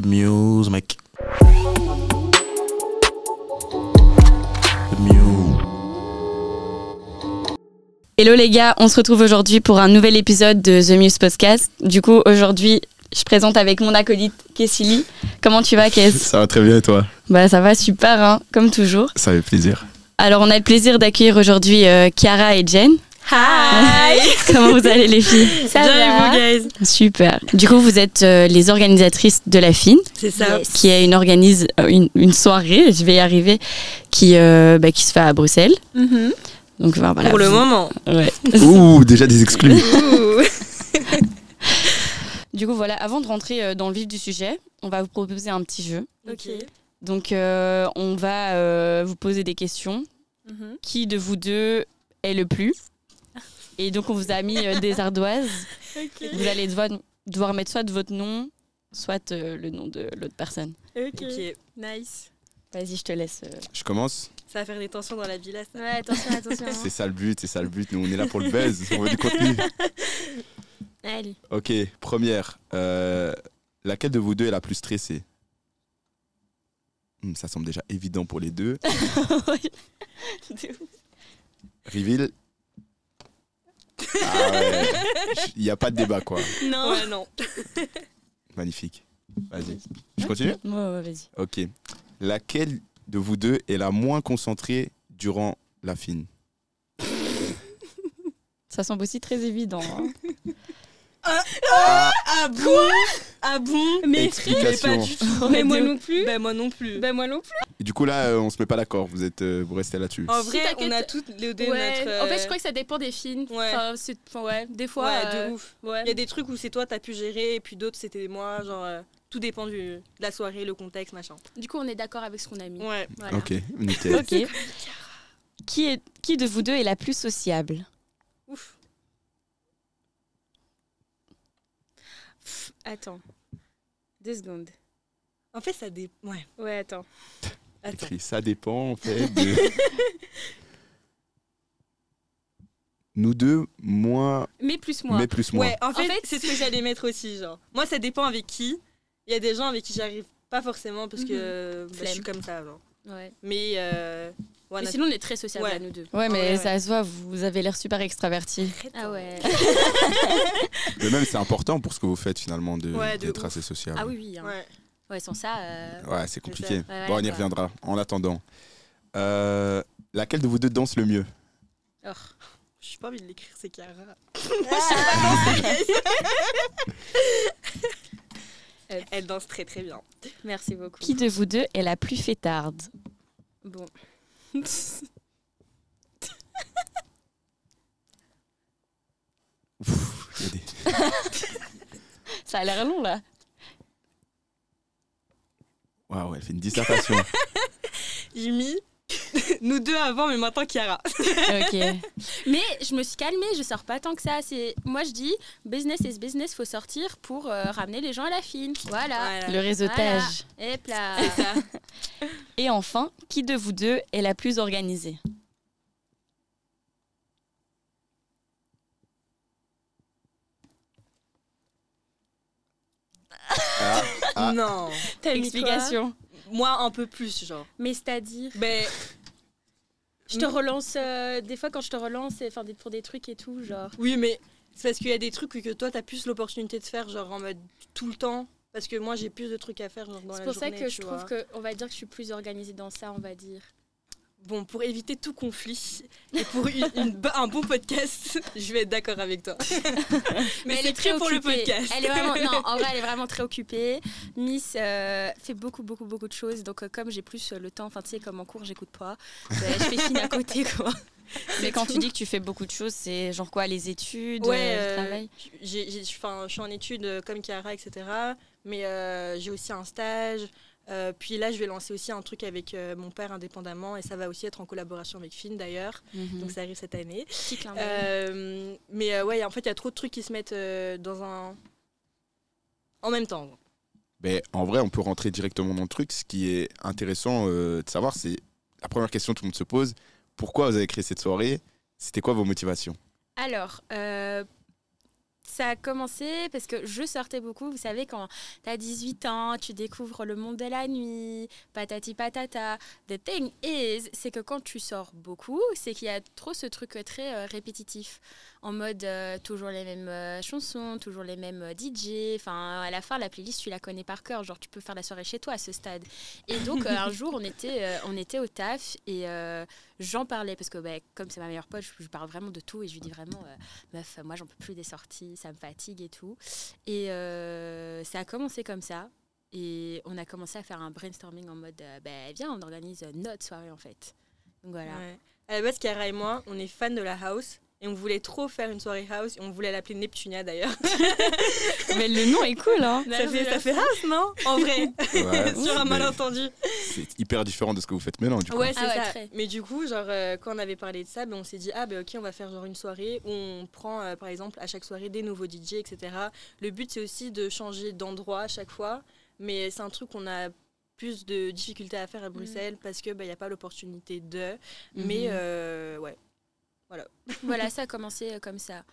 The music. The music. Hello les gars, on se retrouve aujourd'hui pour un nouvel épisode de The Muse Podcast. Du coup, aujourd'hui, je présente avec mon acolyte Kessili. Comment tu vas, Kess? Ça va très bien et toi? Bah ça va super, hein, comme toujours. Ça fait plaisir. Alors, on a le plaisir d'accueillir aujourd'hui Chiara et Jen. Hi. Comment vous allez les filles? Ça va et vous, guys? Super. Du coup, vous êtes les organisatrices de la FIN. C'est ça. Yes. Qui est une soirée, je vais y arriver, qui se fait à Bruxelles. Mm-hmm. Donc voilà. Pour le moment. Ouais. Ouh, déjà des exclus. Du coup, voilà, avant de rentrer dans le vif du sujet, on va vous proposer un petit jeu. Ok. Donc, on va vous poser des questions. Mm-hmm. Qui de vous deux est le plus? Et donc, on vous a mis des ardoises. Ok. Vous allez devoir mettre soit votre nom, soit le nom de l'autre personne. Ok. Nice. Vas-y, je te laisse. Je commence. Ça va faire des tensions dans la villa, ça. Ouais, attention, attention. C'est ça le but. Nous, on est là pour le buzz. On veut du contenu. Allez. Ok, première. Laquelle de vous deux est la plus stressée? Ça semble déjà évident pour les deux. Reveal. Ah ouais. Il n'y a pas de débat, quoi. Non. Ouais, non. Magnifique. Vas-y. Je continue? Ouais, vas-y. Ok. Laquelle de vous deux est la moins concentrée durant la FIN? Ça semble aussi très évident. Hein. Ah bon? Ah bon? Mais Explication. pas du tout. Mais moi non plus. Ben moi non plus. Ben moi non plus. Et du coup, là, on se met pas d'accord. Vous restez là-dessus. En Si, vrai, t'inquiète. on a toutes les deux Ouais. notre... En fait, je crois que ça dépend des films. Ouais. Ouais, des fois. Ouais, de ouf. Ouais. Il y a des trucs où c'est toi, t'as pu gérer, et puis d'autres, c'était moi. Genre, tout dépend de la soirée, le contexte, machin. Du coup, on est d'accord avec ce qu'on a mis. Ouais. Voilà. Ok, nickel. Ok. Qui de vous deux est la plus sociable? Ouf. Attends. 2 secondes. En fait, ça dépend. Ouais. Ouais, attends. Écrit, ça dépend, en fait. De... Nous deux, moins, Mais plus moi. mais plus moi. Ouais, en fait, fait, c'est ce que j'allais mettre aussi, genre. Moi, ça dépend avec qui. Il y a des gens avec qui j'arrive pas forcément parce que je suis comme ça, genre. Ouais. Mais, Mais sinon, on est très sociables Ouais. à nous deux. Ouais, mais Ouais. ça se voit, vous avez l'air super extraverti. Ah ouais. Mais même, c'est important pour ce que vous faites, finalement, Ouais, de d'être ouf. assez sociable. Ah oui, oui. Hein. Ouais. Ouais, sans ça. Ouais, c'est compliqué. Ouais, Bon, on y quoi. reviendra. En attendant. Laquelle de vous deux danse le mieux? Oh. Je pas envie de l'écrire, c'est Chiara. Elle danse très très bien. Merci beaucoup. Qui de vous deux est la plus fêtarde? Bon. Ouf, il y a des- Ça a l'air long, là. Waouh, elle fait une dissertation. J'ai mis nous deux avant, mais maintenant Chiara. Ok. Mais je me suis calmée, je sors pas tant que ça. Moi, je dis business is business, faut sortir pour ramener les gens à la fine. Voilà. Le réseautage. Et là. Et enfin, qui de vous deux est la plus organisée? Ah. Non. T'as mis Explication. Moi, un peu plus, genre. Mais c'est-à-dire, Ben, je te relance des fois quand je te relance, enfin pour des trucs et tout, genre. oui, mais c'est parce qu'il y a des trucs que toi, t'as plus l'opportunité de faire, genre en mode tout le temps. Parce que moi, j'ai plus de trucs à faire genre, dans C'est la pour ça journée, que tu je vois. trouve que on va dire que je suis plus organisée dans ça, on va dire. Bon, pour éviter tout conflit et pour un bon podcast, je vais être d'accord avec toi. Mais elle c'est est très très pour le occupée. podcast. Elle est vraiment, non, en vrai, elle est vraiment très occupée. Miss fait beaucoup de choses. Donc, comme j'ai plus le temps, enfin, tu sais, comme en cours, j'écoute pas. Je fais fine à côté, quoi. Mais quand tu dis que tu fais beaucoup de choses, c'est genre quoi, les études, le travail? Je suis en études comme Chiara, etc. Mais j'ai aussi un stage. Puis là, je vais lancer aussi un truc avec mon père indépendamment. Et ça va aussi être en collaboration avec Finn, d'ailleurs. Donc ça arrive cette année. Petit clin d'œil. Mais ouais, en fait, il y a trop de trucs qui se mettent en même temps. Ben, en vrai, on peut rentrer directement dans le truc. Ce qui est intéressant de savoir, c'est la première question que tout le monde se pose. Pourquoi vous avez créé cette soirée? C'était quoi vos motivations? Alors, ça a commencé parce que je sortais beaucoup. Vous savez, quand t'as 18 ans, tu découvres le monde de la nuit, patati patata. The thing is, c'est que quand tu sors beaucoup, c'est qu'il y a trop ce truc très répétitif. En mode toujours les mêmes chansons, toujours les mêmes DJ. Enfin, à la fin, la playlist, tu la connais par cœur. Genre, tu peux faire la soirée chez toi à ce stade. Et donc, un jour, on était au taf et j'en parlais parce que comme c'est ma meilleure pote, je parle vraiment de tout et je lui dis vraiment, meuf, moi, j'en peux plus des sorties, ça me fatigue et tout. Et ça a commencé comme ça. Et on a commencé à faire un brainstorming en mode, viens, on organise notre soirée en fait. Donc voilà. Ouais. À la base, Chiara et moi, on est fans de la house. Et on voulait trop faire une soirée house. Et on voulait l'appeler Neptunia d'ailleurs. Mais le nom est cool, hein. Ça fait house, non? En vrai. Ouais, Sur un malentendu. c'est hyper différent de ce que vous faites maintenant, du coup. Ouais, c'est ça. Très. Mais du coup, genre, quand on avait parlé de ça, on s'est dit, ok, on va faire genre une soirée où on prend, par exemple, à chaque soirée des nouveaux DJ, etc. Le but, c'est aussi de changer d'endroit à chaque fois. Mais c'est un truc qu'on a plus de difficultés à faire à Bruxelles parce qu'il n'y a pas l'opportunité de. Mais ouais. Voilà, ça a commencé comme ça.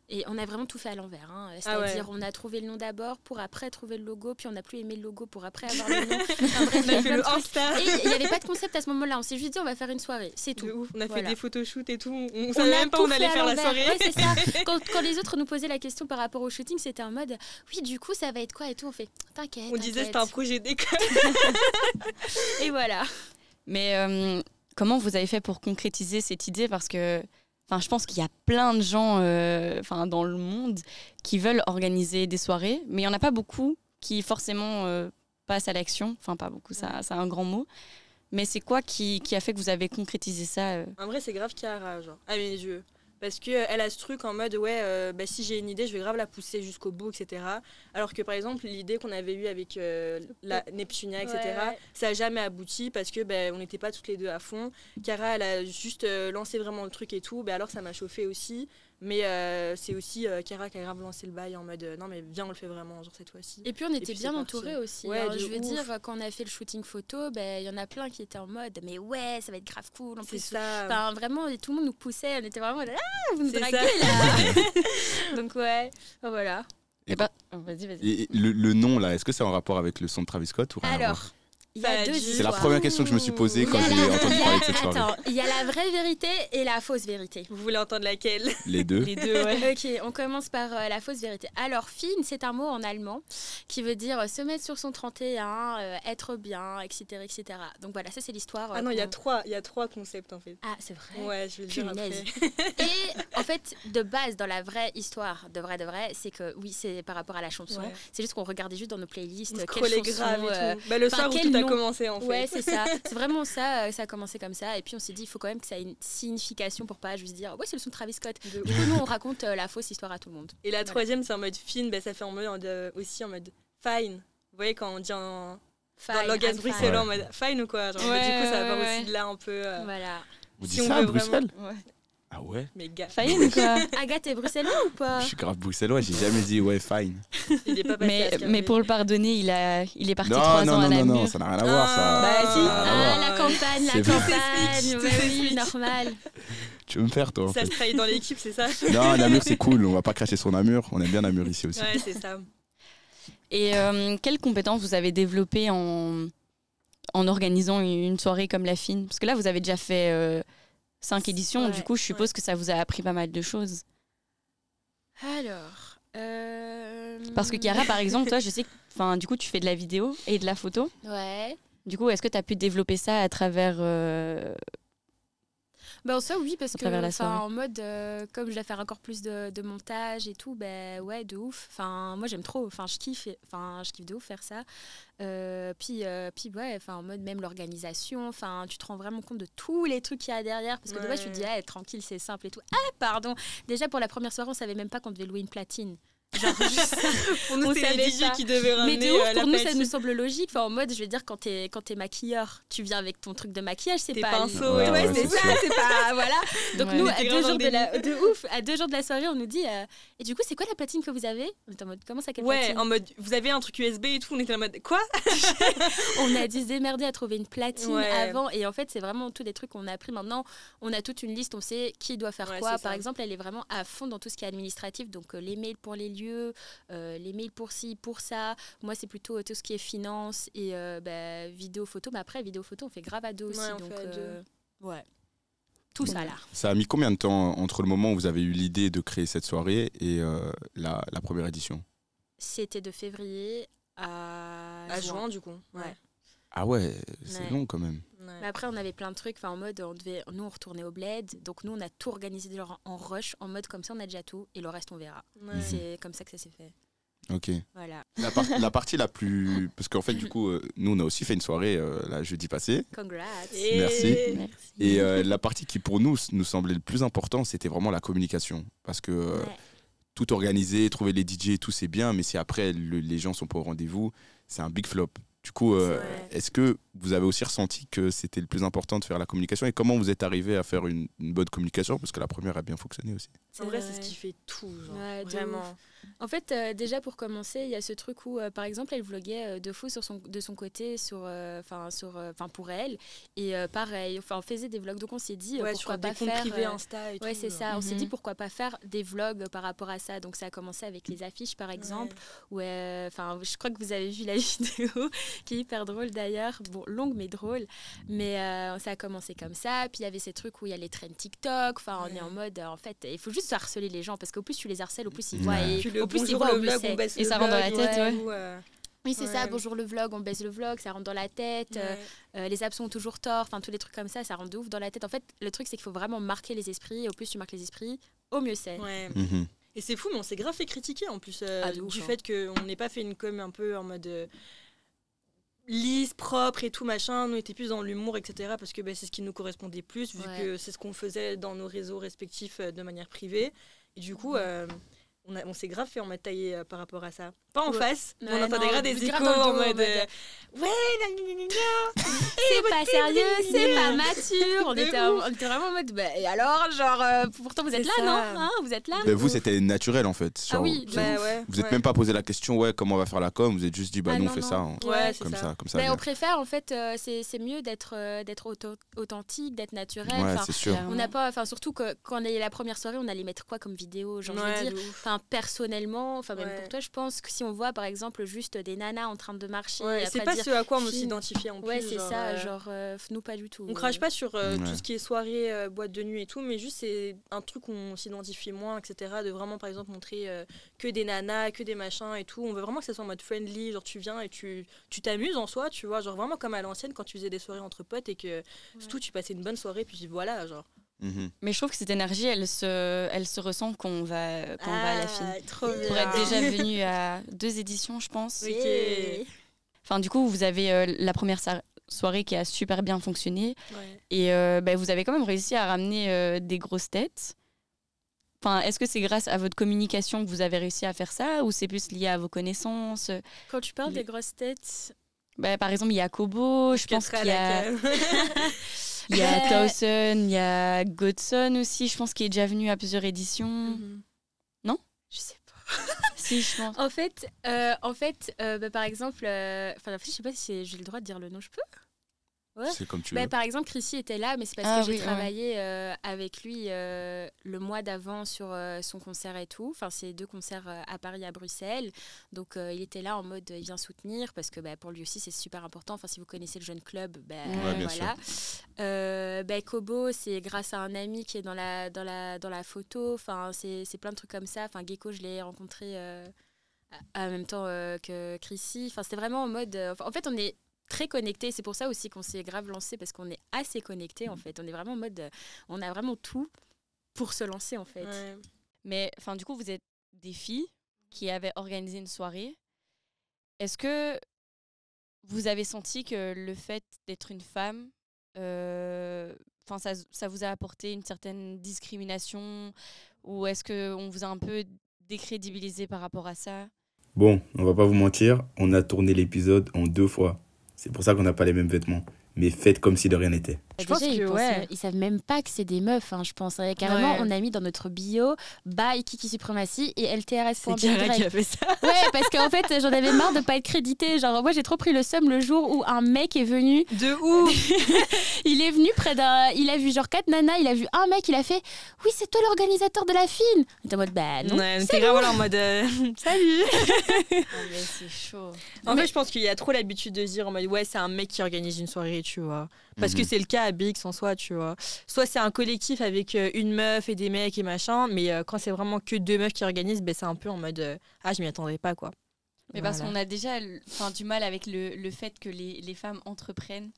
Et on a vraiment tout fait à l'envers. Hein. C'est-à-dire, on a trouvé le nom d'abord pour après trouver le logo, puis on n'a plus aimé le logo pour après avoir le nom. Enfin, bref, On a fait le Insta. Et il n'y avait pas de concept à ce moment-là. On s'est juste dit, on va faire une soirée. C'est tout. De ouf. On a fait des photoshoots et tout. On On savait a même pas tout où on allait fait à faire la l'envers. soirée. Ouais, c'est ça. Quand les autres nous posaient la question par rapport au shooting, c'était en mode, oui, du coup, ça va être quoi et tout. On fait, t'inquiète. On disait c'était un projet d'école. Et voilà. Mais comment vous avez fait pour concrétiser cette idée? Parce que je pense qu'il y a plein de gens dans le monde qui veulent organiser des soirées, mais il n'y en a pas beaucoup qui forcément passent à l'action. Enfin, pas beaucoup, ça, c'est un grand mot. Mais c'est quoi qui a fait que vous avez concrétisé ça En vrai, c'est grave Chiara, genre, à mes yeux. Parce qu'elle a ce truc en mode, si j'ai une idée, je vais grave la pousser jusqu'au bout, etc. Alors que, par exemple, l'idée qu'on avait eue avec la Neptunia, etc., ça n'a jamais abouti parce que on n'était pas toutes les deux à fond. Chiara, elle a juste lancé vraiment le truc et tout. Alors, ça m'a chauffé aussi. Mais c'est aussi Chiara qui a grave lancé le bail en mode non mais viens on le fait vraiment genre cette fois-ci. Et puis on était bien entourés aussi. Ouais, je veux dire quand on a fait le shooting photo, il y en a plein qui étaient en mode mais ouais ça va être grave cool. En c'est plus, ça. Vraiment tout le monde nous poussait, on était vraiment vous nous draguez là. Donc ouais, voilà. Vas-y. Et le nom là, est-ce que c'est en rapport avec le son de Travis Scott ou rien à voir? Alors. Il y a deux C'est la première question que je me suis posée quand j'ai entendu parler de cette soirée. Attends, il y a la vraie vérité et la fausse vérité. Vous voulez entendre laquelle? Les deux. Les deux, ouais. Ok, on commence par la fausse vérité. Alors, fine, c'est un mot en allemand qui veut dire se mettre sur son 31, être bien, etc., etc. Donc voilà, ça c'est l'histoire. Ah non, il y a trois concepts en fait. Ah, c'est vrai. Ouais, je vais le dire après. Et en fait, de base, dans la vraie histoire, de vrai, c'est que oui, c'est par rapport à la chanson. Ouais. C'est juste qu'on regardait juste dans nos playlists. Quelle grave et tout. Le soir où tout a commencé en fait. Ouais, c'est ça. C'est vraiment ça. Ça a commencé comme ça. Et puis on s'est dit, il faut quand même que ça ait une signification pour pas juste dire, ouais, c'est le son de Travis Scott. Du coup, nous, on raconte la fausse histoire à tout le monde. Et la troisième, c'est en mode fine. Ça fait aussi en mode fine. Vous voyez, quand on dit dans le langage bruxellois, en mode fine ou quoi genre, du coup, ça va aussi de là un peu. Voilà. Vous dites ça à Bruxelles? Ouais. Ah ouais? Mais gars. Fine ou quoi? Agathe est bruxellois ou pas? Je suis grave bruxellois, j'ai jamais dit ouais, fine. Il est pas passé mais pour le pardonner, il est parti 3 ans à Namur. Non, ça n'a rien à voir ça. Bah si. La campagne, oui, normal. Tu veux me faire toi en Ça fait. se trahit dans l'équipe, c'est ça? Non, Namur c'est cool, on va pas cracher sur Namur, on aime bien Namur ici aussi. Ouais, c'est ça. Et quelles compétences vous avez développées en organisant une soirée comme la fine? Parce que là, vous avez déjà fait 5 éditions, du coup, je suppose que ça vous a appris pas mal de choses. Alors... Parce que Chiara, par exemple, toi, je sais que du coup, tu fais de la vidéo et de la photo. Ouais. Du coup, est-ce que tu as pu développer ça à travers... ça oui, parce que en mode, comme je dois faire encore plus de montage et tout, ouais, de ouf. Moi, j'aime trop. Je kiffe de ouf faire ça. Puis ouais, en mode même l'organisation. Tu te rends vraiment compte de tous les trucs qu'il y a derrière. Parce que de base, tu te dis, tranquille, c'est simple et tout. Ah, pardon. Déjà, pour la première soirée, on savait même pas qu'on devait louer une platine. Genre, juste pour nous, c'est les DJ qui devaient ramener. Mais de ouf, pour nous, platine. ça nous semble logique. En mode, je veux dire, quand t'es maquilleur, tu viens avec ton truc de maquillage, c'est pas. Pinceaux, ouais, c'est ça, c'est pas. Voilà. Donc, nous, à 2 jours à 2 jours de la soirée, on nous dit et du coup, c'est quoi la platine que vous avez? On était en mode, comment ça, quelle platine? Ouais, en mode, vous avez un truc USB et tout. On était en mode, quoi? On a dû se démerder à trouver une platine avant. Et en fait, c'est vraiment tous des trucs qu'on a appris maintenant. On a toute une liste, on sait qui doit faire quoi. Par exemple, elle est vraiment à fond dans tout ce qui est administratif. Donc, les mails pour les lieux, les mails pour ci, pour ça. Moi, c'est plutôt tout ce qui est finance et vidéo, photo. Mais après, vidéo, photo, on fait grave à deux aussi. Ouais, on donc, fait à deux. ouais. Tout ça là. Ça a mis combien de temps entre le moment où vous avez eu l'idée de créer cette soirée et la première édition? C'était de février à juin, du coup. Ouais. Ah ouais, c'est Ouais. long quand même. Ouais. Mais après, on avait plein de trucs. En mode, nous, on retournait au bled. Donc, nous, on a tout organisé genre, en rush, en mode comme ça, on a déjà tout. Et le reste, on verra. Ouais. C'est comme ça que ça s'est fait. Ok. Voilà. La partie la plus... Parce qu'en fait, du coup, nous, on a aussi fait une soirée là, jeudi passé. Congrats. Merci. Merci. Et la partie qui, pour nous semblait le plus important, c'était vraiment la communication. Parce que Ouais. tout organiser, trouver les DJ et tout, c'est bien. Mais si après, les gens sont pas au rendez-vous, c'est un big flop. Du coup, vrai. est-ce que vous avez aussi ressenti que c'était le plus important de faire la communication? Et comment vous êtes arrivé à faire une bonne communication? Parce que la première a bien fonctionné aussi. En vrai, c'est ce qui fait tout. Genre. Ouais, de Vraiment. ouf. En fait, déjà pour commencer, il y a ce truc où, par exemple, elle vloguait de fou de son côté pour elle. Et pareil, on faisait des vlogs. Donc on s'est dit Ouais, pourquoi sur pas des comptes faire. privés Insta et Ouais, tout. c'est genre. ça. On s'est Mhm. dit pourquoi pas faire des vlogs par rapport à ça. Donc ça a commencé avec les affiches, par exemple. Ouais. Où, je crois que vous avez vu la vidéo qui est hyper drôle d'ailleurs. Bon, longue mais drôle. Mais ça a commencé comme ça. Puis il y avait ces trucs où il y a les trends TikTok. Enfin, on est en mode, en fait, il faut juste harceler les gens parce qu'au plus tu les harcèles, au plus ils voient. Ouais. Et Puis le au plus ils bonjour voient, le au mieux vlog, c'est. on baisse Et le ça rentre dans vlog la tête, et ouais. tout, Oui, c'est ça. Ouais. Bonjour le vlog, on baisse le vlog, ça rentre dans la tête. ouais. Les abs ont toujours tort. Enfin, tous les trucs comme ça rentre de ouf dans la tête. En fait, le truc, c'est qu'il faut vraiment marquer les esprits. Et au plus tu marques les esprits, au mieux c'est. Ouais. Mhm. Et c'est fou, mais on s'est grave fait critiquer en plus De ouf, du hein. fait qu'on n'ait pas fait une com un peu en mode lisse, propre et tout machin. Nous, on était plus dans l'humour, etc. Parce que c'est ce qui nous correspondait plus, vu Ouais. que c'est ce qu'on faisait dans nos réseaux respectifs de manière privée. Et du coup, on s'est grave fait en mode taillé par rapport à ça. Pas en Ouais. face, mais Ouais, on entendait non, grave des plus échos grave dans le en dos, mode ouais. ouais, C'est pas sérieux, c'est pas mature. On De était, ouf. on était vraiment en mode, et alors, genre, pourtant vous êtes C'est là, ça. non hein, vous êtes là Mais vous, c'était naturel en fait. Ah oui, vous ouais. vous êtes même pas posé la question, ouais, comment on va faire la com? Vous êtes juste dit, bah Ah nous, on non, fait non. ça. hein. Ouais, c'est Comme ça. ça, comme ça. On vient. préfère, en fait, c'est mieux d'être authentique, d'être naturel. Ouais, Enfin, c'est sûr. on n'a pas, surtout que quand on est la première soirée, on allait mettre quoi comme vidéo? Genre, je veux Ouais, dire, de ouf. personnellement, même Ouais. pour toi, je pense que si on voit par exemple juste des nanas en train de marcher, Ouais, et c'est après pas dire, ce à quoi on fille. s'identifie en plus. ouais, c'est genre, ça, genre, nous pas du tout. On crache pas sur Ouais. tout ce qui est soirée, boîte de nuit et tout, mais juste c'est un truc où on s'identifie moins, etc. De vraiment, par exemple, montrer que des nanas, que des machins et tout. On veut vraiment que ça soit en mode friendly, genre tu viens et tu t'amuses en soi, tu vois, genre vraiment comme à l'ancienne quand tu faisais des soirées entre potes et que surtout tu passais une bonne soirée, puis voilà, genre. Mhm. Mais je trouve que cette énergie, elle se ressent quand on va à la FIN. Trop bien. Pour être déjà venu à 2 éditions, je pense. Oui. Ok. Enfin, du coup, vous avez la première soirée qui a super bien fonctionné. Ouais. Et vous avez quand même réussi à ramener des grosses têtes. Enfin, est-ce que c'est grâce à votre communication que vous avez réussi à faire ça ou c'est plus lié à vos connaissances? Quand tu parles des grosses têtes, Par exemple, il y a Kobo, je pense qu'il y a, il y a Ouais. Towson, il y a Godson aussi, je pense qu'il est déjà venu à plusieurs éditions. Mhm. je sais pas. Si, je pense. En fait, par exemple, je sais pas si j'ai le droit de dire le nom, je peux. Ouais. C'est comme tu veux. Par exemple, Chrissy était là, mais c'est parce Ah que j'ai oui, ouais. travaillé avec lui le mois d'avant sur son concert et tout. Enfin, c'est 2 concerts à Paris et à Bruxelles. Donc, il était là en mode, il vient soutenir parce que pour lui aussi, c'est super important. Enfin, si vous connaissez le Jeune Club, Ouais, bien voilà. Kobo, c'est grâce à un ami qui est dans la photo. Enfin, c'est plein de trucs comme ça. Enfin, Gecko, je l'ai rencontré en même temps que Chrissy. Enfin, c'était vraiment en mode... en fait, on est très connectés. C'est pour ça aussi qu'on s'est grave lancé parce qu'on est assez connectés en fait. On est vraiment en mode, on a vraiment tout pour se lancer en fait. Ouais. Mais enfin, du coup, vous êtes des filles qui avaient organisé une soirée. Est-ce que vous avez senti que le fait d'être une femme, ça vous a apporté une certaine discrimination ou est-ce qu'on vous a un peu décrédibilisé par rapport à ça? Bon, on va pas vous mentir, on a tourné l'épisode en 2 fois. C'est pour ça qu'on n'a pas les mêmes vêtements. Mais faites comme si de rien n'était. Je pense Déjà, que, ils savent même pas que c'est des meufs, hein, je pense. Carrément, Ouais. on a mis dans notre bio by Kiki Suprématie et c'est Chiara LTRS.BY. qui a fait ça. Ouais, parce qu'en fait, j'en avais marre de pas être créditée. Genre, moi, j'ai trop pris le seum le jour où un mec est venu. De ouf. Il est venu près d'un. Il a vu genre 4 nanas, il a vu un mec, il a fait oui, c'est toi l'organisateur de la film. On était en mode bah non. Ouais, t'es vraiment là en mode salut. Mais c'est chaud. En fait, je pense qu'il y a trop l'habitude de se dire en mode ouais, c'est un mec qui organise une soirée, tu vois. Parce que c'est le cas à BX en soi, tu vois. Soit c'est un collectif avec une meuf et des mecs et machin, mais quand c'est vraiment que 2 meufs qui organisent, ben, c'est un peu en mode ah, je m'y attendais pas, quoi. Mais parce qu'on a déjà du mal avec le fait que les femmes entreprennent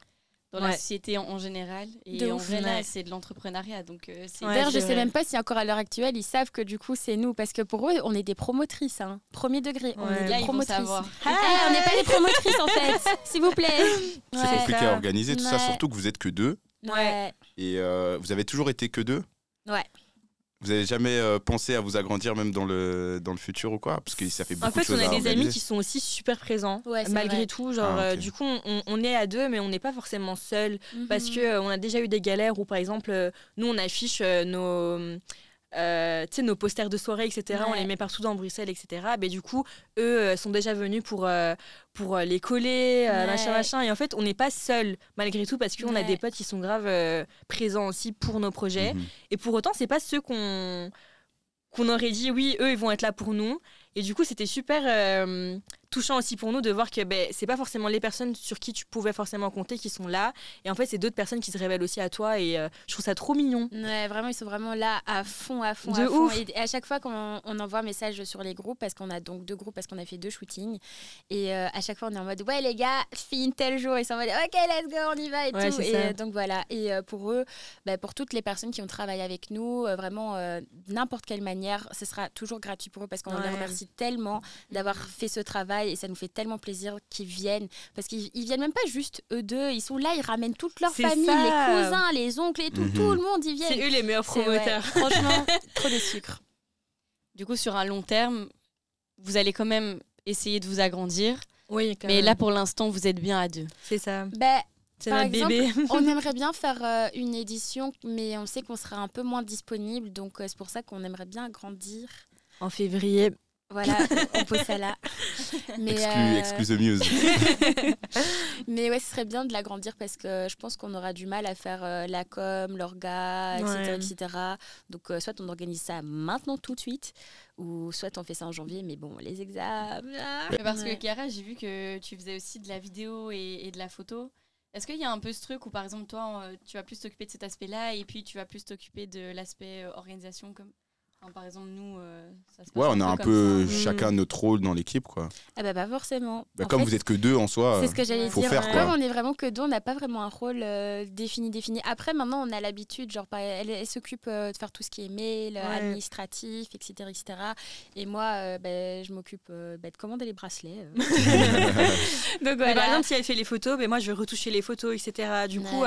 dans la Ouais. société en général. Et De en ouf, vrai, là, ouais. c'est de l'entrepreneuriat. Donc, c'est Ouais, D'ailleurs, je c'est sais vrai. même pas si encore à l'heure actuelle, ils savent que du coup, c'est nous. Parce que pour eux, on est des promotrices, hein. Premier degré. On Ouais. est là, des ils vont promotrices. savoir. On n'est pas des promotrices en fait, s'il vous plaît. C'est Ouais. compliqué à organiser tout ça, Ouais. surtout que vous êtes que 2. Ouais. Et vous avez toujours été que 2. Ouais. Vous avez jamais pensé à vous agrandir même dans le futur ou quoi? Parce que ça fait beaucoup En fait, de choses on à a des amis organiser. qui sont aussi super présents, Ouais, c'est malgré vrai. tout. Genre, Ah, ok. du coup, on est à 2, mais on n'est pas forcément seul. Parce Mhm. que on a déjà eu des galères où, par exemple, nous, on affiche nos posters de soirée, etc. On Ouais. les met partout dans Bruxelles, etc. Mais du coup, eux sont déjà venus pour les coller, Ouais. machin. Et en fait, on n'est pas seul, malgré tout, parce qu'on a Ouais. des potes qui sont grave présents aussi pour nos projets. Mhm. Et pour autant, c'est pas ceux qu'on aurait dit, oui, eux, ils vont être là pour nous. Et du coup, c'était super touchant aussi pour nous de voir que c'est pas forcément les personnes sur qui tu pouvais forcément compter qui sont là. Et en fait, c'est d'autres personnes qui se révèlent aussi à toi. Et je trouve ça trop mignon. Ouais, vraiment, ils sont vraiment là à fond, à fond, De à fond. ouf. Et à chaque fois qu'on on envoie un message sur les groupes, parce qu'on a donc 2 groupes, parce qu'on a fait 2 shootings, et à chaque fois on est en mode ouais les gars, film tel jour, ils sont en mode ok let's go, on y va et Ouais, tout. c'est Et ça. donc voilà. Et pour eux, pour toutes les personnes qui ont travaillé avec nous, vraiment n'importe quelle manière, ce sera toujours gratuit pour eux parce qu'on les Ouais. remercie tellement d'avoir fait ce travail et ça nous fait tellement plaisir qu'ils viennent parce qu'ils viennent même pas juste eux deux, ils sont là, ils ramènent toute leur C'est famille, ça. les cousins, les oncles et tout, Mhm. tout le monde y vient. C'est eux les meilleurs C'est- ouais, promoteurs. franchement, trop de sucre. Du coup, sur un long terme, vous allez quand même essayer de vous agrandir. Oui, quand Mais même. là, pour l'instant, vous êtes bien à 2. c'est ça. C'est Par notre exemple, bébé. on aimerait bien faire une édition, mais on sait qu'on sera un peu moins disponible, donc c'est pour ça qu'on aimerait bien agrandir. En février. Voilà, on pose ça là. Mais, Exclu the news. mais ouais, ce serait bien de l'agrandir parce que je pense qu'on aura du mal à faire la com, l'orga, etc., Ouais. etc. Donc soit on organise ça maintenant tout de suite, ou soit on fait ça en janvier, mais bon, les examens... Mais parce Ouais. que Chiara, j'ai vu que tu faisais aussi de la vidéo et de la photo. Est-ce qu'il y a un peu ce truc où, par exemple, toi, tu vas plus t'occuper de cet aspect-là et puis tu vas plus t'occuper de l'aspect organisation comme... Enfin, par exemple, nous, ça se passe Ouais, on a un comme peu ça. chacun notre rôle dans l'équipe, quoi. Ah bah pas forcément. Bah, En comme fait, vous êtes que 2 en soi, c'est ce que j'allais faut dire. faire, quoi. Comme on est vraiment que 2, on n'a pas vraiment un rôle défini. Après, maintenant, on a l'habitude. Genre, elle s'occupe de faire tout ce qui est mail, administratif, etc., etc. Et moi, je m'occupe de commander les bracelets. Donc Mais voilà. par exemple, si elle fait les photos, moi je vais retoucher les photos, etc. Du coup,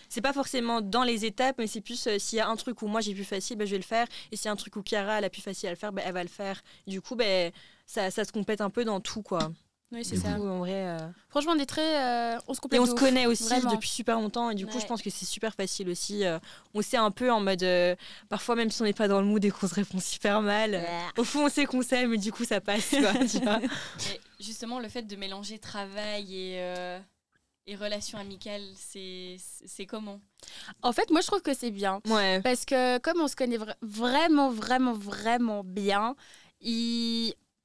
c'est pas forcément dans les étapes, mais c'est plus s'il y a un truc où moi j'ai plus facile, je vais le faire. Et s'il y a un truc où Chiara elle a plus facile à le faire, elle va le faire. Du coup, ça se complète un peu dans tout, quoi. Oui, c'est Du ça. coup, en vrai. Franchement, on est très. On se complète. Et on de se ouf. connaît aussi Vraiment. depuis super longtemps. Et du coup, Ouais. je pense que c'est super facile aussi. On sait un peu en mode. Parfois, même si on n'est pas dans le mood et qu'on se répond super mal, au fond, on sait qu'on s'aime, mais du coup, ça passe, quoi. Tu vois. Mais justement, le fait de mélanger travail et relations amicales, c'est comment? En fait, moi, je trouve que c'est bien. Ouais. Parce que comme on se connaît vraiment bien,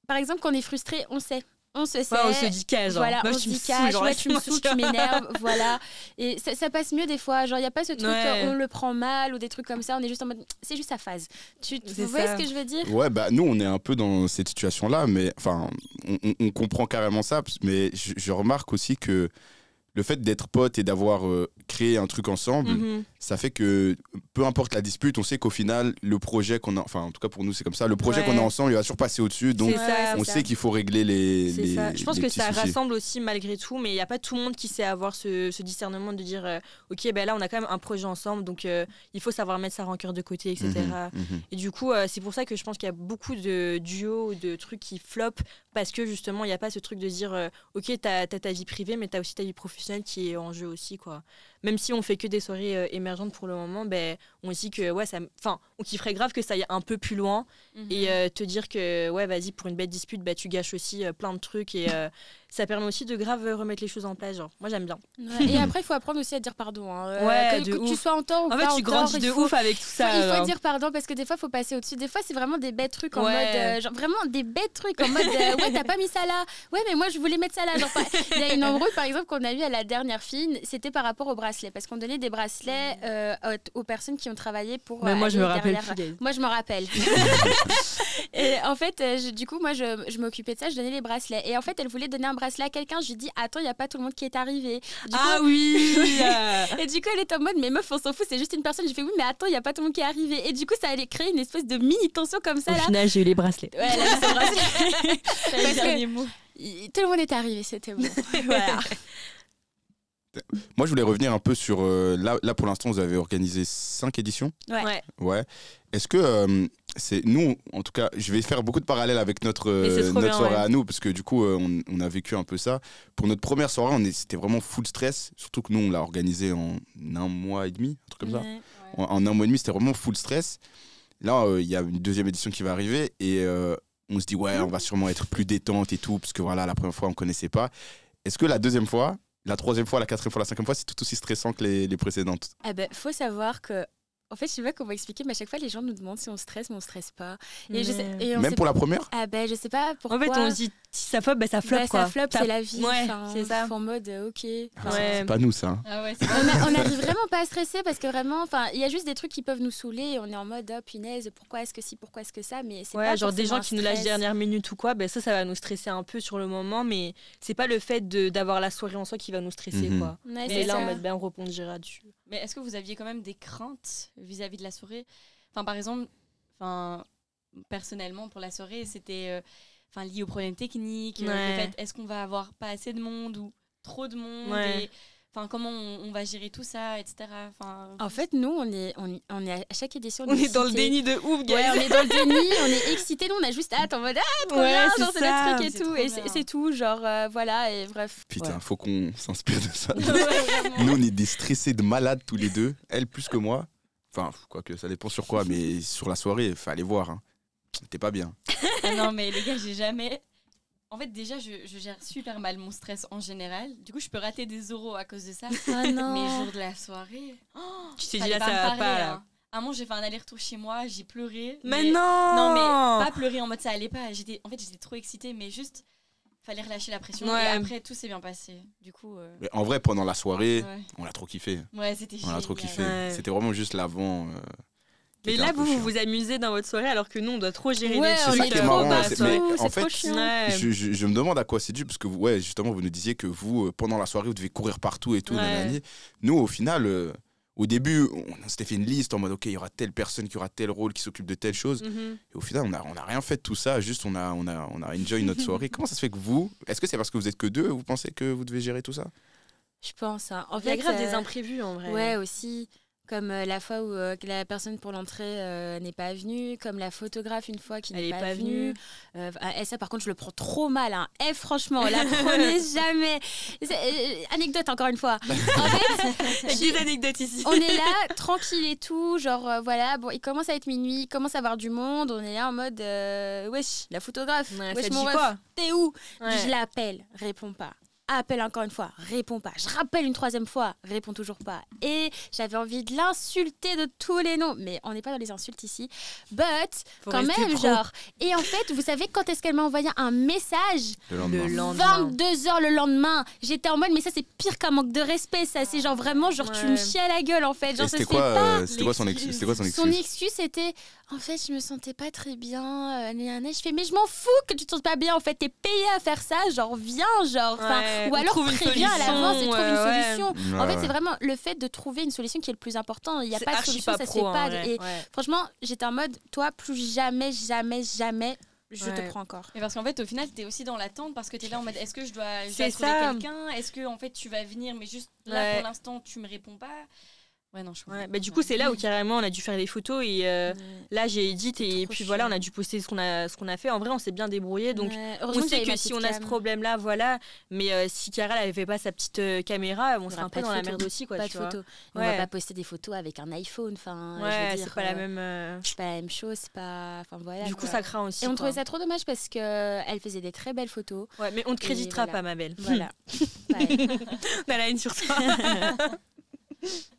par exemple, quand on est frustré, on sait. On se sait. Ouais, on se dit qu'à genre. Voilà, Moi, on je se me dit saoule, cash, genre, ouais, tu me laisse-moi, saoules, tu tu vois. m'énerves, voilà. Et ça passe mieux des fois. Genre, il n'y a pas ce truc, Ouais. on le prend mal ou des trucs comme ça. On est juste en mode, c'est juste sa phase. C'est Vous voyez ça. ce que je veux dire? Ouais, bah nous, on est un peu dans cette situation-là, mais enfin, on comprend carrément ça, mais je remarque aussi que le fait d'être potes et d'avoir créé un truc ensemble, Mhm. ça fait que peu importe la dispute, on sait qu'au final, le projet qu'on a, enfin en tout cas pour nous c'est comme ça, le projet Ouais. qu'on a ensemble, il va surpasser au-dessus, donc C'est ça, on c'est sait qu'il faut régler les C'est ça. Je pense les que petits ça soucis. rassemble aussi malgré tout, mais il n'y a pas tout le monde qui sait avoir ce discernement de dire ok, là on a quand même un projet ensemble, donc il faut savoir mettre sa rancœur de côté, etc. Mhm. Et du coup, c'est pour ça que je pense qu'il y a beaucoup de duos, de trucs qui flopent, parce que justement, il n'y a pas ce truc de dire ok, t'as ta vie privée, mais t'as aussi ta vie professionnelle. émotionnel qui est en jeu aussi, quoi. Même si on fait que des soirées émergentes pour le moment, ben, on se dit que on kifferait grave que ça aille un peu plus loin et te dire que ouais, vas-y, pour une bête dispute, bah, tu gâches aussi plein de trucs et ça permet aussi de grave remettre les choses en place. Genre, moi, j'aime bien. Ouais, et après, il faut apprendre aussi à dire pardon. Hein. Ouais, que tu sois en tort ou en pas fait, en tu tort, grandis de ouf avec tout ça. Il faut dire pardon parce que des fois, il faut passer au-dessus. Des fois, c'est vraiment des bêtes trucs en mode. Genre, vraiment des bêtes trucs en mode. Ouais, t'as pas mis ça là. Ouais, mais moi, je voulais mettre ça là. Genre, il y a une embrouille, par exemple, qu'on a eu à la dernière film. C'était par rapport au bracelet. Parce qu'on donnait des bracelets aux personnes qui ont travaillé pour. Mais moi, je me rappelle derrière... plus. Moi, je me rappelle. Et en fait, du coup, moi, je m'occupais de ça. Je donnais les bracelets. Et en fait, elle voulait donner un bracelet à quelqu'un. Je lui dis, attends, il n'y a pas tout le monde qui est arrivé. Oui. Et du coup, elle est en mode, mais meuf, on s'en fout, c'est juste une personne. Je fais, oui, mais attends, il n'y a pas tout le monde qui est arrivé. Et du coup, ça allait créer une espèce de mini-tension comme ça. Au final, j'ai eu les bracelets. Ouais, elle a mis son bracelet. Parce que tout le monde est arrivé, c'était bon. Voilà. Moi, je voulais revenir un peu sur... là, pour l'instant, vous avez organisé 5 éditions. Ouais. Est-ce que c'est nous, en tout cas, je vais faire beaucoup de parallèles avec notre soirée à nous, parce que du coup, on a vécu un peu ça. Pour notre première soirée, c'était vraiment full stress, surtout que nous, on l'a organisé en 1 mois et demi, un truc comme ça. En 1 mois et demi, c'était vraiment full stress. Là, il y a une 2e édition qui va arriver, et on se dit, ouais, on va sûrement être plus détente et tout, parce que voilà, la première fois, on ne connaissait pas. Est-ce que la 2e fois, la 3e fois, la 4e fois, la 5e fois, c'est tout aussi stressant que les précédentes? Faut savoir que, en fait, je sais pas comment expliquer, mais à chaque fois, les gens nous demandent si on stresse, mais on stresse pas. Et même pour la première? Je sais pas pourquoi. En fait, on se dit, si ça flop, ça flop, quoi. Ça flop, c'est la vie. Ouais, c'est ça. En mode, ok. C'est pas nous, ça. Ah ouais, on arrive vraiment pas à stresser parce que vraiment, il y a juste des trucs qui peuvent nous saouler et on est en mode, oh punaise, pourquoi est-ce que si, pourquoi est-ce que ça, mais c'est pas genre des gens qui nous lâchent dernière minute ou quoi, ça va nous stresser un peu sur le moment, mais c'est pas le fait d'avoir la soirée en soi qui va nous stresser, quoi. Ouais, mais là, en mode, on rebondira dessus. Mais est-ce que vous aviez quand même des craintes vis-à-vis de la soirée? Enfin, par exemple, personnellement, pour la soirée, c'était lié aux problèmes techniques. Le fait, est-ce qu'on va avoir pas assez de monde ou trop de monde et, comment on va gérer tout ça, etc. En fait, nous, on est à chaque édition. On est dans le déni de ouf, guys. Ouais, on est dans le déni, on est excités. Nous, on a juste hâte en mode trop bien, genre c'est notre truc et tout. Et c'est tout, genre voilà, et bref. Putain, faut qu'on s'inspire de ça. Nous, on est des stressés de malades tous les deux. Elle plus que moi. Enfin, quoique ça dépend sur quoi, mais sur la soirée, il fallait voir. Hein. T'es pas bien. Ah non, mais les gars, j'ai jamais. En fait, déjà, je gère super mal mon stress en général. Du coup, je peux rater des euros à cause de ça. Ah non. Mais jour de la soirée, tu t'es dit là, ça va pas. Là. À un moment, j'ai fait un aller-retour chez moi, j'ai pleuré. Mais non. Non, mais pas pleurer en mode ça allait pas. J'étais trop excitée, mais juste fallait relâcher la pression. Et après, tout s'est bien passé. Du coup. Mais en vrai, pendant la soirée, on a trop kiffé. Ouais, c'était génial. On a trop kiffé. Ouais. C'était vraiment juste l'avant. Mais là, vous vous amusez dans votre soirée alors que nous, on doit trop gérer des trucs. C'est ça qui est marrant. Mais en fait, je me demande à quoi c'est dû, parce que justement, vous nous disiez que vous, pendant la soirée, vous devez courir partout et tout. Nous, au final, au début, on s'était fait une liste en mode, ok, il y aura telle personne qui aura tel rôle, qui s'occupe de telle chose. Et au final, on n'a rien fait de tout ça, juste on a enjoy notre soirée. Comment ça se fait que vous, est-ce que c'est parce que vous êtes que 2, vous pensez que vous devez gérer tout ça? Je pense. Hein. En fait, il y a grave des imprévus en vrai. Ouais, aussi. Comme la fois où la personne pour l'entrée n'est pas venue, comme la photographe une fois qui n'est pas venue. Ça, par contre, je le prends trop mal. Hein. Franchement, la prenez jamais. Anecdote, encore une fois. En fait, des anecdotes ici. On est là, tranquille et tout. Genre, voilà, bon, il commence à être minuit, il commence à avoir du monde. On est là en mode, wesh, la photographe. Wesh, mon ref, t'es où? Je l'appelle, réponds pas. Appelle encore une fois, réponds pas. Je rappelle une 3e fois, réponds toujours pas. Et j'avais envie de l'insulter de tous les noms. Mais on n'est pas dans les insultes ici. But, quand même, genre. Et en fait, vous savez quand est-ce qu'elle m'a envoyé un message? Le lendemain. 22h le lendemain. J'étais en mode, mais ça, c'est pire qu'un manque de respect. Ça, c'est genre vraiment, genre, tu me chies à la gueule, en fait. Genre, c'était quoi son excuse? Son excuse, c'était, en fait, je me sentais pas très bien. Je fais, mais je m'en fous que tu te sentes pas bien. En fait, t'es payé à faire ça. Genre, viens, genre. Ou alors préviens à l'avance et trouve une solution. En fait, c'est vraiment le fait de trouver une solution qui est le plus important. Il n'y a pas de solution, ça se fait pas. Et franchement, j'étais en mode, toi, plus jamais, je te prends encore. Et parce qu'en fait, au final, t'es aussi dans l'attente parce que t'es là en mode, est-ce que je dois trouver quelqu'un? Est-ce que en fait, tu vas venir, mais juste là, pour l'instant, tu me réponds pas? Ouais, non, je ouais, bah, du coup, c'est là où carrément on a dû faire les photos et là j'ai édité et puis voilà, on a dû poster ce qu'on a fait. En vrai, on s'est bien débrouillé. Donc, on sait que si on a ce problème-là, voilà. Mais si Chiara elle avait pas sa petite caméra, on serait un peu dans la merde aussi, quoi. Pas de photos. On va pas poster des photos avec un iPhone. Enfin, ouais, c'est pas la même. C'est pas la même chose. C'est pas. Enfin voilà. Du coup, ça craint aussi. Et on trouvait ça trop dommage parce que elle faisait des très belles photos. Ouais, mais on te créditera pas, ma belle. Voilà. On a la haine sur toi.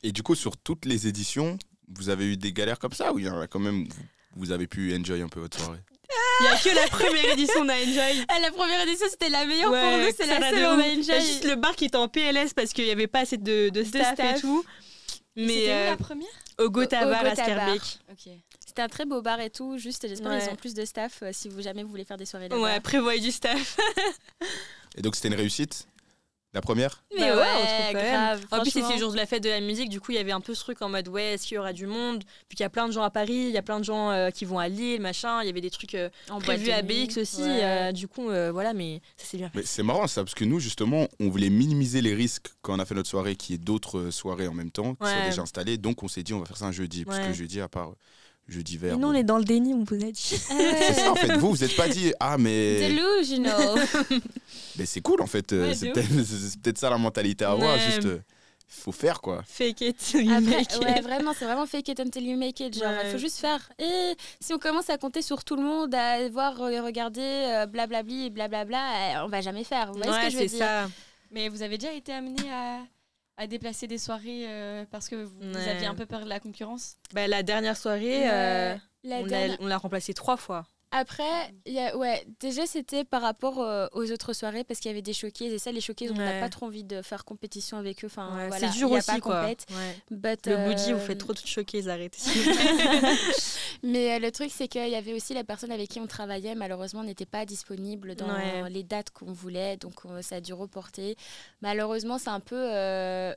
Et du coup, sur toutes les éditions, vous avez eu des galères comme ça ou il y en a quand même, vous avez pu enjoy un peu votre soirée? Il n'y a que la première édition, on a enjoy. La première édition, c'était la meilleure pour nous, c'est la seule on a enjoy. Il y a juste le bar qui était en PLS parce qu'il n'y avait pas assez de staff et tout. Mais c'était où la première? Au Gotha Bar à Scarbeck. Ok. C'était un très beau bar et tout, juste j'espère qu'ils ont plus de staff si jamais vous voulez faire des soirées là-bas. Ouais, prévoyez du staff. Et donc c'était une réussite? La première? Mais ouais, on trouve grave. En plus, c'était le jour de la fête de la musique, du coup, il y avait un peu ce truc en mode ouais, est-ce qu'il y aura du monde? Puis qu'il y a plein de gens à Paris, il y a plein de gens qui vont à Lille, machin. Il y avait des trucs prévus à BX aussi. Du coup, voilà, mais ça s'est bien fait. Mais c'est marrant ça, parce que nous, justement, on voulait minimiser les risques quand on a fait notre soirée, qu'il y ait d'autres soirées en même temps qui soient déjà installées. Donc on s'est dit, on va faire ça un jeudi. Parce que jeudi, à part jeudi vert. Nous, on est dans le déni, on vous a dit. C'est ça, en fait. Vous n'êtes pas dit, ah, mais. Delusional. Mais c'est cool, en fait. C'est peut-être ça la mentalité à avoir. Juste, faut faire, quoi. Fake it till you make it. Ouais, vraiment, c'est vraiment fake it until you make it. Genre, il faut juste faire. Et si on commence à compter sur tout le monde, à voir, regarder, blablabli et blablabla, on va jamais faire. Vous voyez ce que je veux dire? Ça. Mais vous avez déjà été amené à déplacer des soirées parce que vous aviez un peu peur de la concurrence? Bah, la dernière soirée, on l'a remplacée 3 fois. Après, déjà c'était par rapport aux autres soirées parce qu'il y avait des showcases et ça, les showcases, on n'a pas trop envie de faire compétition avec eux. Enfin, voilà, c'est dur aussi, pas quoi. Le body, vous faites trop de showcases, arrêtez. Mais le truc, c'est qu'il y avait aussi la personne avec qui on travaillait, malheureusement, n'était pas disponible dans les dates qu'on voulait, donc ça a dû reporter. Malheureusement, c'est un peu...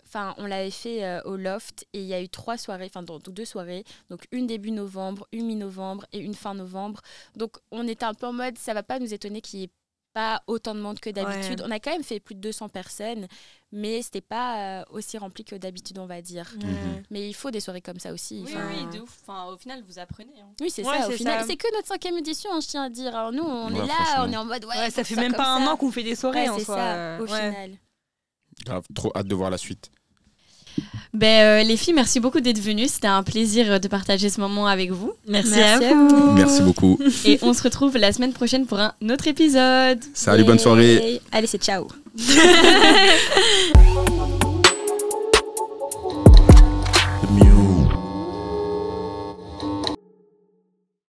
Enfin, on l'avait fait au Loft et il y a eu 3 soirées, enfin 2 soirées, donc une début novembre, une mi-novembre et une fin novembre. Donc, on était un peu en mode, ça va pas nous étonner qu'il n'y ait pas autant de monde que d'habitude. On a quand même fait plus de 200 personnes, mais c'était pas aussi rempli que d'habitude, on va dire. Mais il faut des soirées comme ça aussi. Oui, de ouf. Enfin, au final, vous apprenez. Hein. Oui, c'est ça. Au final, c'est que notre 5e édition, je tiens à dire. Alors, nous, on est là, on est en mode, ça fait même pas un an qu'on fait des soirées en soi. C'est ça, au final. Grave, trop hâte de voir la suite. Les filles, merci beaucoup d'être venues. C'était un plaisir de partager ce moment avec vous. Merci à vous. Merci beaucoup. Et on se retrouve la semaine prochaine pour un autre épisode. Salut, bonne soirée. Allez, c'est ciao.